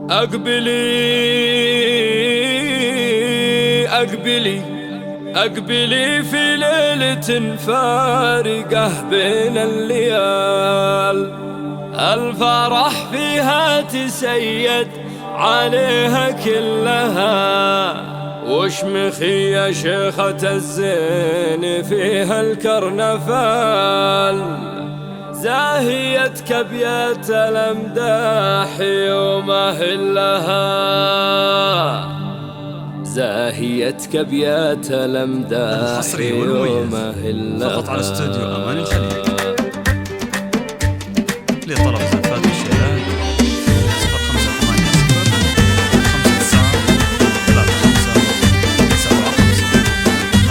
أقبلي في ليلة فارقة بين الليال، الفرح فيها تسيد عليها كلها، وشمخي يا شيخة الزين فيها الكرنفال، زاهيتك بيت الأمداح يوم أهلها، زاهيتك بيت الأمداح يوم أهلها. فقط على استوديو أمان الخليل لطلب زفات الشيلان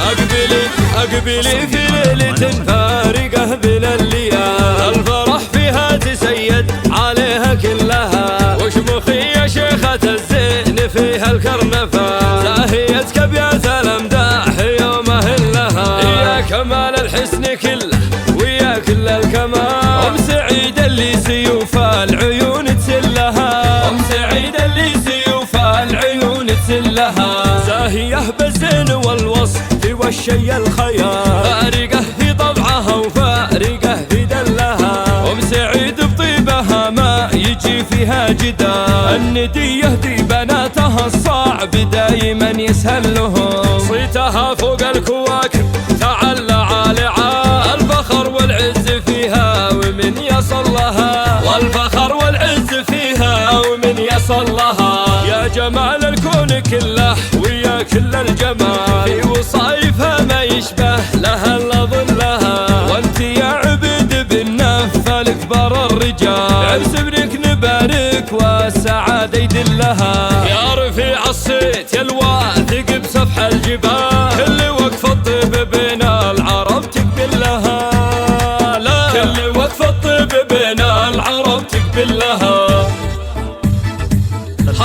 0558 أقبلي في ليلة فارقة بين الليال، الفرح فيها تسيد عليها كلها، وشمخي يا شيخة الزين فيها الكرنفال، زاهيتك بيت الأمداح يوم أهلها، يا كمال الحسن كله ويا كل الكمال، أم سعيد اللي سيوف العيون تسلها، أم سعيد اللي سيوف العيون تسلها، زاهية بالزين والوصف والشي الخيال، فارقة في طبعها وفارقة في دلها، أم سعيد بطيبها ما يجي فيها جدال، الندية دي بناتها الصعب دايما يسهل لهم، صيتها فوق الكواكب تعلى عالعا، الفخر والعز فيها ومن يصل لها، والفخر والعز فيها ومن يصل لها، يا جمال الكون كله ويا كل الجمال، في وصايفها ما يشبه لها الا ظلها، وانت يا عبد بالنفل كبر الرجال، عرس ابنك نبارك والسعادة يدلها، يا رفيع الصيت يا الواثق بسفح الجبال، كل وقف الطيب بين العرب تقبل لها، لا كل وقف الطيب بين العرب تقبل لها،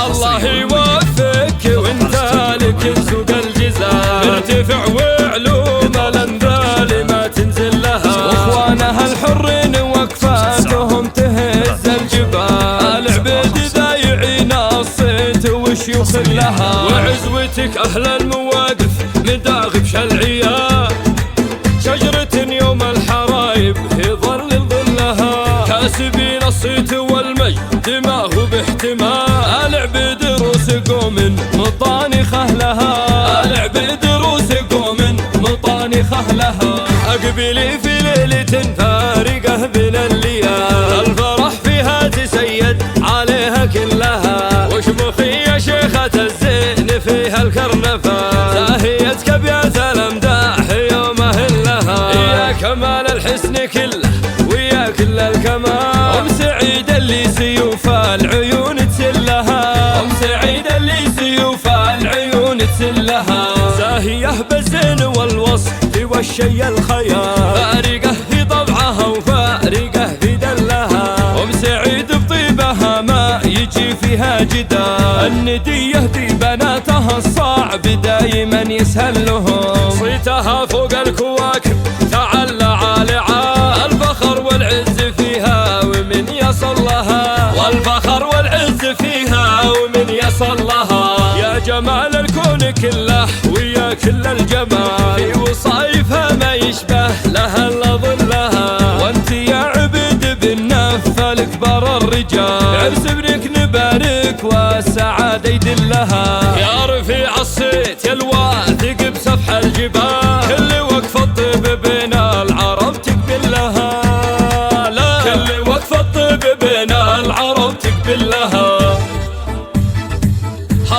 الله يوفقك وانت لك سوق الجزال، ارتفع وعلوم الانذال ما تنزل لها، واخوانها الحرين وقفاتهم تهز الجبال، العبيد ذايعين الصيت وشيوخ لها، وعزوتك اهل المواقف مداغب شلعيا، شجرة يوم الحرايب في ظل ظلها، كاسبين الصيت والمجد ما هو باحتمال، العبيد روس قوم مطانخه لها، العبيد روس قوم مطانخه لها، أقبلي في ليلة فارقة بين الليال، الفرح فيها تسيد عليها كلها، وشمخي يا شيخة الزين فيها الكرنفال، زاهيتك بيت الأمداح يوم أهلها، يا كمال الحسن كله ويا كل الكمال، أم سعيد اللي سيوف العيون تسلها، أم سعيد اللي سيوف العيون تسلها، زاهية بالزين والوصف والشي الخيال، فارقة في طبعها وفارقة في دلها، أم سعيد بطيبها ما يجي فيها جدال، الندية دي بناتها الصعب دايما يسهل لهم، صيتها فوق الكواكب تعلى عالعا، الفخر والعز فيها ومن يصل لها، والفخر والعز فيها ومن يصل لها، يا جمال الكون كله ويا كل الجمال، في وصايفها ما يشبه لها الا ظلها، وانت يا عبد بالنفل كبر الرجال، عرس ابنك نبارك والسعادة يدلها، يا رفيع الصيت يا الواثق بسفح الجبال، كل وقف الطيب بين العرب تقبل لها، لا كل وقف الطيب بين العرب تقبل لها،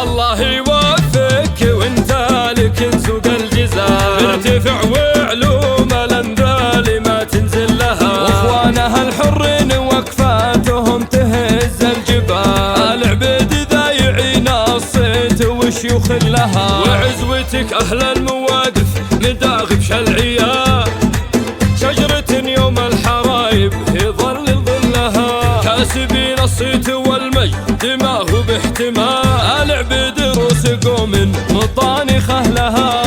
الله يوفقك وانت لك سوق الجزال، ارتفع وعلوم الانذال ما تنزل لها، واخوانها الحرين وقفاتهم تهز الجبال، العبيد ذايعين الصيت وشيوخ لها، وعزوتك اهل المواقف مداغب شلعيا، شجرة يوم الحرايب في ظل ظلها، كاسبين الصيت والمجد ما هو باحتمال، العبيد روس قوم مطانخه لها،